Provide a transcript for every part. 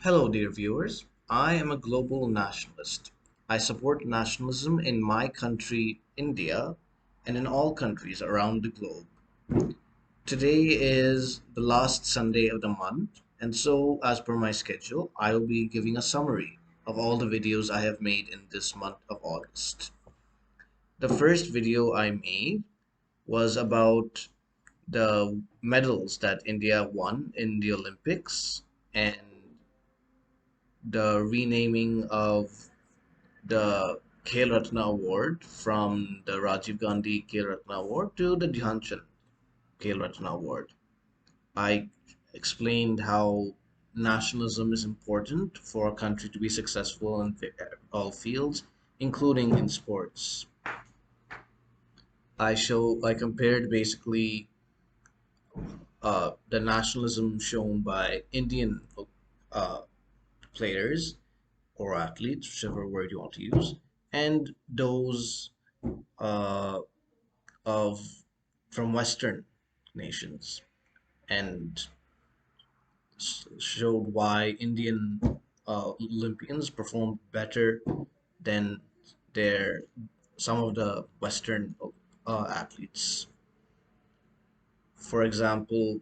Hello, dear viewers. I am a global nationalist. I support nationalism in my country, India, and in all countries around the globe. Today is the last Sunday of the month, and so, as per my schedule, I will be giving a summary of all the videos I have made in this month of August. The first video I made was about the medals that India won in the Olympics and the renaming of the Khel Ratna Award from the Rajiv Gandhi Khel Ratna Award to the Dhyan Chand Khel Ratna Award. I explained how nationalism is important for a country to be successful in all fields, including in sports. I compared basically the nationalism shown by Indian uh, players or athletes, whichever word you want to use, and those uh, of from Western nations, and showed why Indian Olympians performed better than their some of the Western athletes. For example,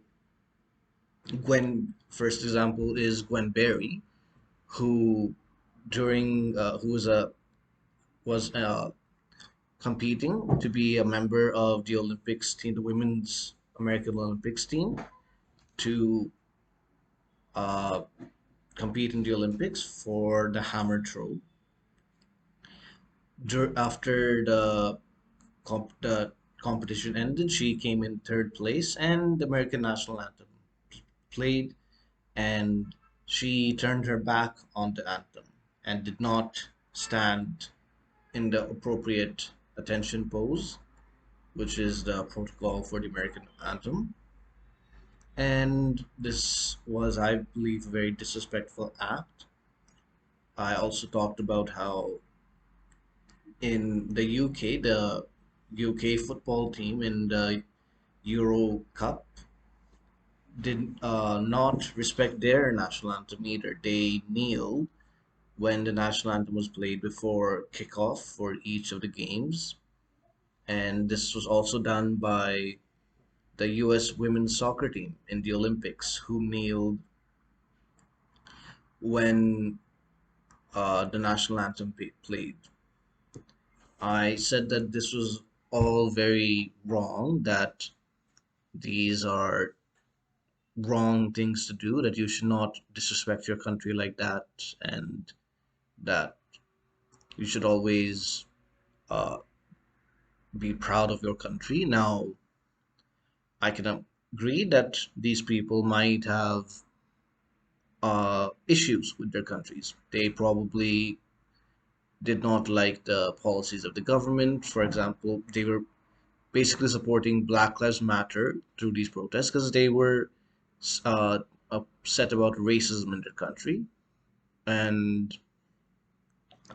First example is Gwen Berry, who who was competing to be a member of the Olympics team, the women's American Olympics team, to uh, compete in the Olympics for the hammer throw. After the competition ended, she came in third place, and the American national anthem played, and she turned her back on the anthem and did not stand in the appropriate attention pose, which is the protocol for the American anthem. And this was, I believe, a very disrespectful act. I also talked about how in the UK, the UK football team in the Euro Cup did not respect their national anthem either. They kneeled when the national anthem was played before kickoff for each of the games. And this was also done by the US women's soccer team in the Olympics, who kneeled when the national anthem played. I said that this was all very wrong, that these are wrong things to do, that you should not disrespect your country like that, and that you should always uh, be proud of your country. Now, I can agree that these people might have issues with their countries. They probably did not like the policies of the government. For example, they were basically supporting Black Lives Matter through these protests because they were uh, upset about racism in their country, and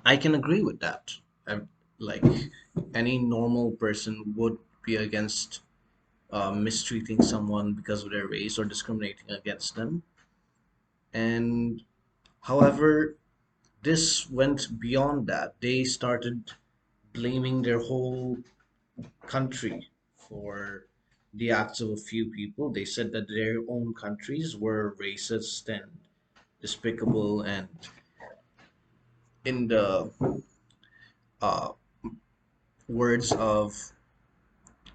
I can agree with that. Like any normal person would be against mistreating someone because of their race or discriminating against them. And however, this went beyond that. They started blaming their whole country for the acts of a few people. They said that their own countries were racist and despicable, and in the uh, words of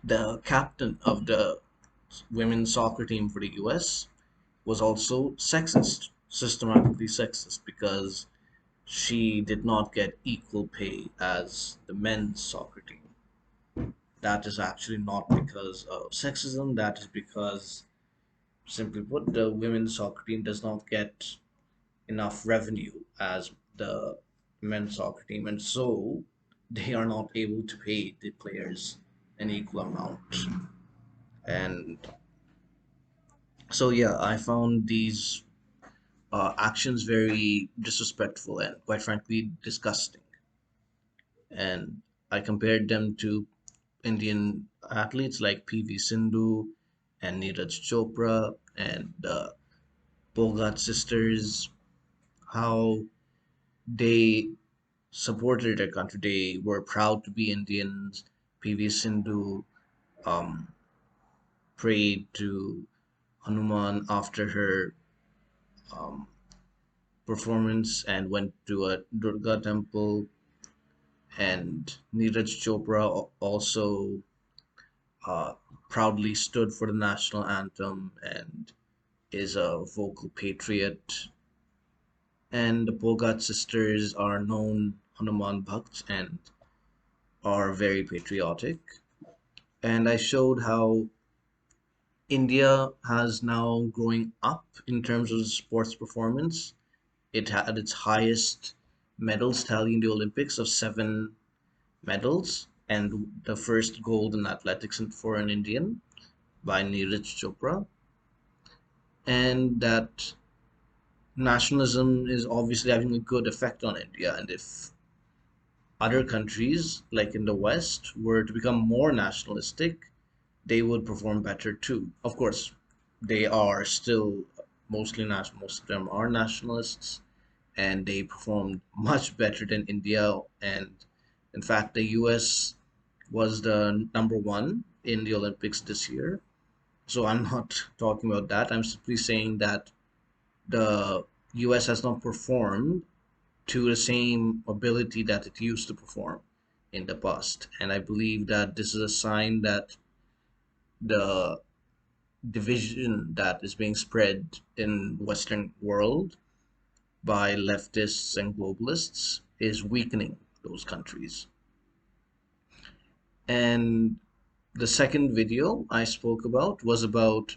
the captain of the women's soccer team for the US, was also sexist, systematically sexist, because she did not get equal pay as the men's soccer team. That is actually not because of sexism, that is because, simply put, the women's soccer team does not get enough revenue as the men's soccer team, and so they are not able to pay the players an equal amount. And so, yeah, I found these actions very disrespectful and, quite frankly, disgusting. And I compared them to Indian athletes like PV Sindhu and Neeraj Chopra and the Bogart sisters. how they supported their country. They were proud to be Indians. PV Sindhu um, prayed to Hanuman after her um, performance and went to a Durga temple. And Neeraj Chopra also uh, proudly stood for the national anthem and is a vocal patriot. And the Bhogat sisters are known Hanuman Bhakts and are very patriotic. And I showed how India has now growing up in terms of sports performance. It had its highest medals tally in the Olympics of 7 medals, and the first gold in athletics for an Indian by Neeraj Chopra. And that nationalism is obviously having a good effect on India. And if other countries, like in the West, were to become more nationalistic, they would perform better too. Of course, they are still mostly national, most of them are nationalists, and they performed much better than India. And in fact, the US was the number one in the Olympics this year. So I'm not talking about that. I'm simply saying that the US has not performed to the same ability that it used to perform in the past. And I believe that this is a sign that the division that is being spread in Western world by leftists and globalists is weakening those countries. And the second video I spoke about was about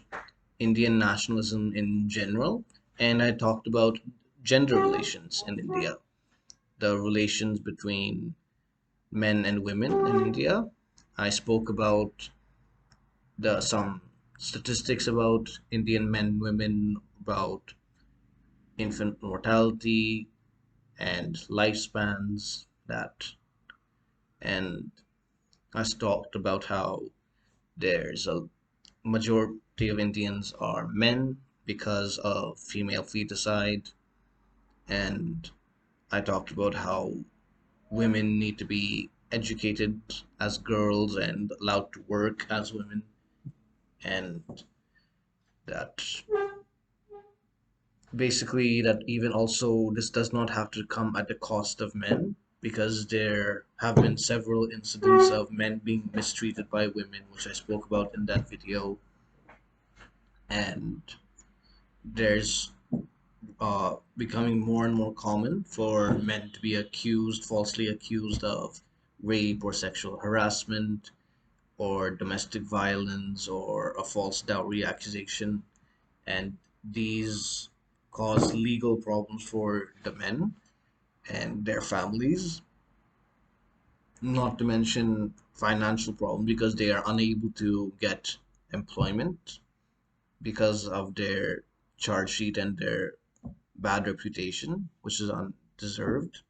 Indian nationalism in general, and I talked about gender relations in India, the relations between men and women in India. I spoke about the some statistics about Indian men and women, about infant mortality and lifespans that, and I talked about how there's a majority of Indians are men because of female feticide, and I talked about how women need to be educated as girls and allowed to work as women, and that basically that even also this does not have to come at the cost of men, because there have been several incidents of men being mistreated by women, which I spoke about in that video. And there's becoming more and more common for men to be accused, falsely accused of rape or sexual harassment or domestic violence or a false dowry accusation. And these cause legal problems for the men and their families, not to mention financial problems because they are unable to get employment because of their charge sheet and their bad reputation, which is undeserved.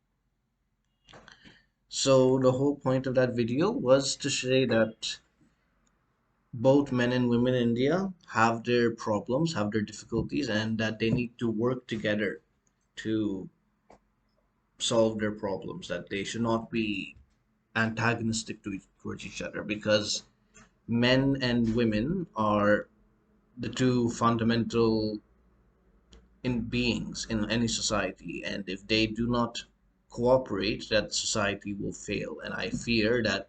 So the whole point of that video was to say that both men and women in India have their problems, have their difficulties, and that they need to work together to solve their problems, that they should not be antagonistic towards each other, because men and women are the two fundamental in beings in any society, and if they do not cooperate, that society will fail. And I fear that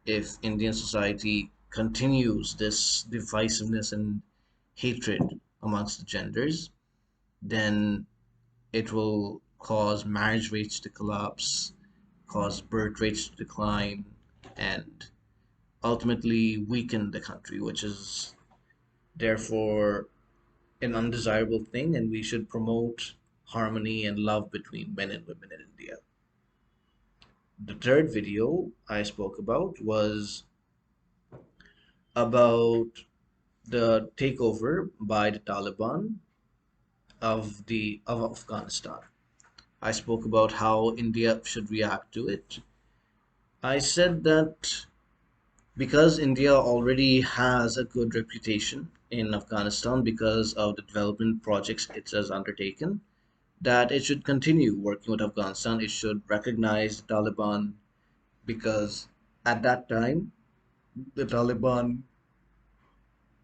if Indian society continues this divisiveness and hatred amongst the genders, then it will cause marriage rates to collapse, cause birth rates to decline, and ultimately weaken the country, which is therefore an undesirable thing, and we should promote harmony and love between men and women in India. The third video I spoke about was about the takeover by the Taliban of Afghanistan. I spoke about how India should react to it. I said that because India already has a good reputation in Afghanistan because of the development projects it has undertaken, that it should continue working with Afghanistan. It should recognize the Taliban because at that time, the Taliban,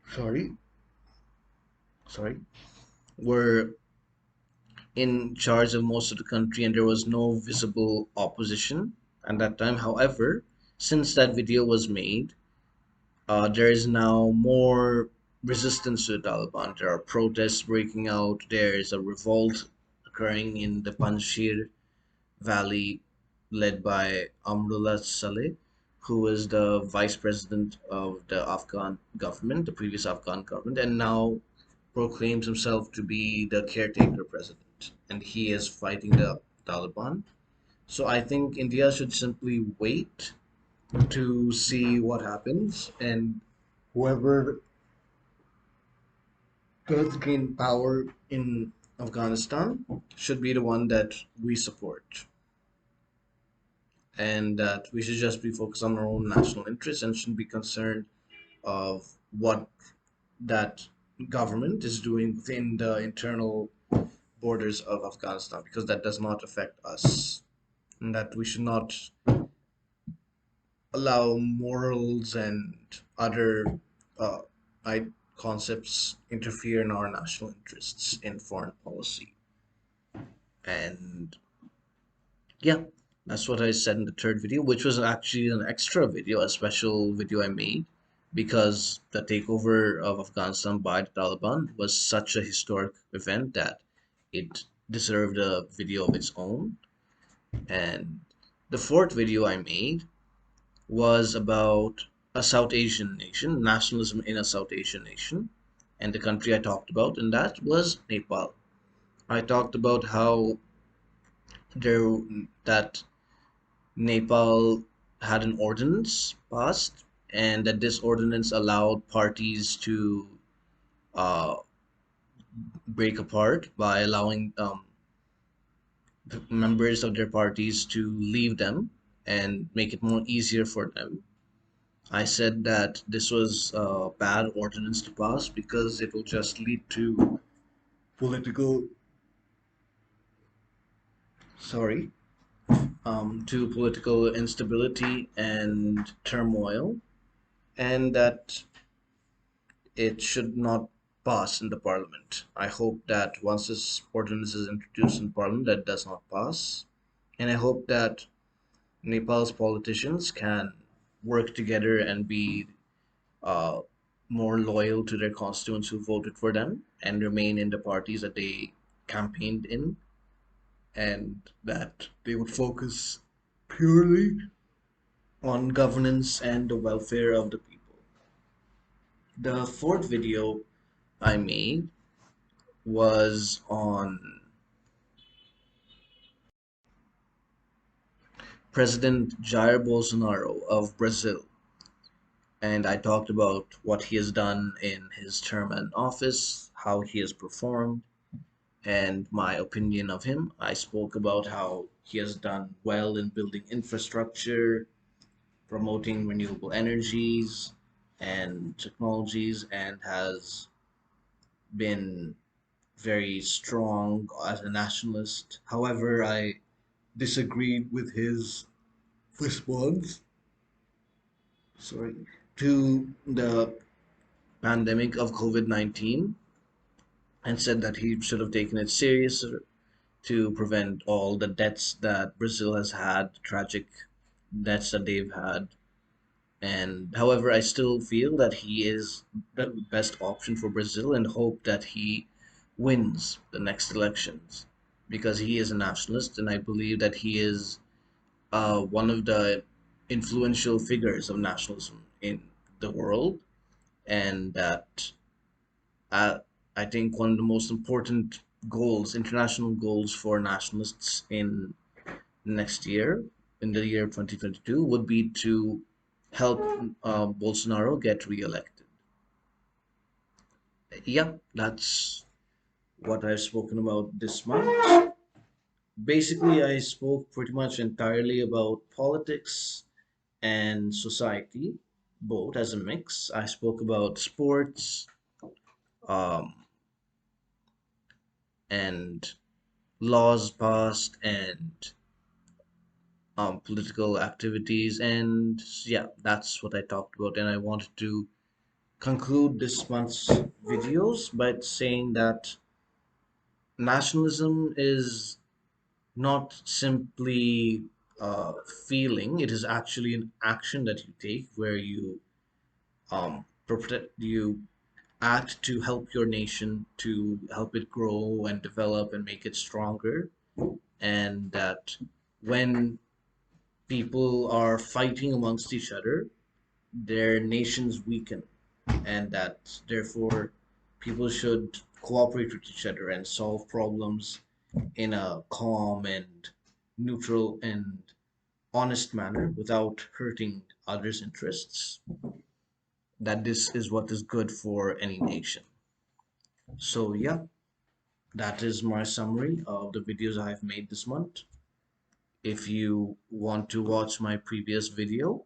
sorry, sorry, were in charge of most of the country and there was no visible opposition at that time. However, since that video was made, there is now more resistance to the Taliban. There are protests breaking out. There is a revolt occurring in the Panjshir Valley, led by Amrullah Saleh, who is the vice president of the Afghan government, the previous Afghan government, and now proclaims himself to be the caretaker president. And he is fighting the Taliban. So I think India should simply wait to see what happens, and whoever does gain power in Afghanistan should be the one that we support, and that we should just be focused on our own national interests and shouldn't be concerned of what that government is doing within the internal borders of Afghanistan, because that does not affect us, and that we should not allow morals and other uh, concepts interfere in our national interests in foreign policy. And yeah, that's what I said in the third video, which was actually an extra video, a special video I made because the takeover of Afghanistan by the Taliban was such a historic event that it deserved a video of its own. And the fourth video I made was about a South Asian nation, nationalism in a South Asian nation. And the country I talked about, and that was Nepal. I talked about how there that Nepal had an ordinance passed, and that this ordinance allowed parties to uh, break apart by allowing the members of their parties to leave them and make it more easier for them. I said that this was a bad ordinance to pass because it will just lead to political, sorry, to political instability and turmoil, and that it should not pass in the parliament. I hope that once this ordinance is introduced in parliament, that does not pass, and I hope that Nepal's politicians can work together and be uh, more loyal to their constituents who voted for them and remain in the parties that they campaigned in, and that they would focus purely on governance and the welfare of the people. The fourth video I made was on President Jair Bolsonaro of Brazil, and I talked about what he has done in his term in office, how he has performed, and my opinion of him. I spoke about how he has done well in building infrastructure, promoting renewable energies and technologies, and has been very strong as a nationalist. However, I disagreed with his response, sorry, to the pandemic of COVID-19, and said that he should have taken it seriously to prevent all the deaths that Brazil has had, tragic deaths that they've had. And however, I still feel that he is the best option for Brazil and hope that he wins the next elections because he is a nationalist, and I believe that he is one of the influential figures of nationalism in the world, and that uh, I think one of the most important goals, international goals for nationalists in next year, in the year 2022, would be to help Bolsonaro get re-elected. Yeah, that's what I've spoken about this month. Basically, I spoke pretty much entirely about politics and society, both as a mix. I spoke about sports, um, and laws passed and political activities. And yeah, that's what I talked about. And I wanted to conclude this month's videos by saying that nationalism is not simply feeling, it is actually an action that you take where you protect, you act to help your nation, to help it grow and develop and make it stronger. And that when people are fighting amongst each other, their nations weaken, and that therefore people should cooperate with each other and solve problems in a calm and neutral and honest manner without hurting others' interests. That this is what is good for any nation. So, yeah, that is my summary of the videos I have made this month. If you want to watch my previous video,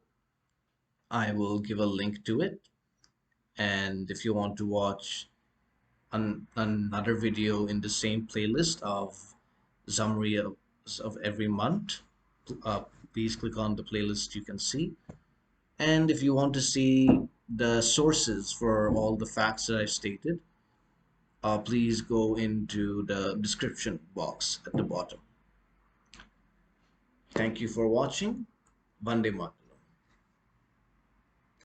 I will give a link to it. And if you want to watch another video in the same playlist of summary of every month, uh, please click on the playlist you can see. And if you want to see the sources for all the facts that I've stated, please go into the description box at the bottom. Thank you for watching. Vande Mataram.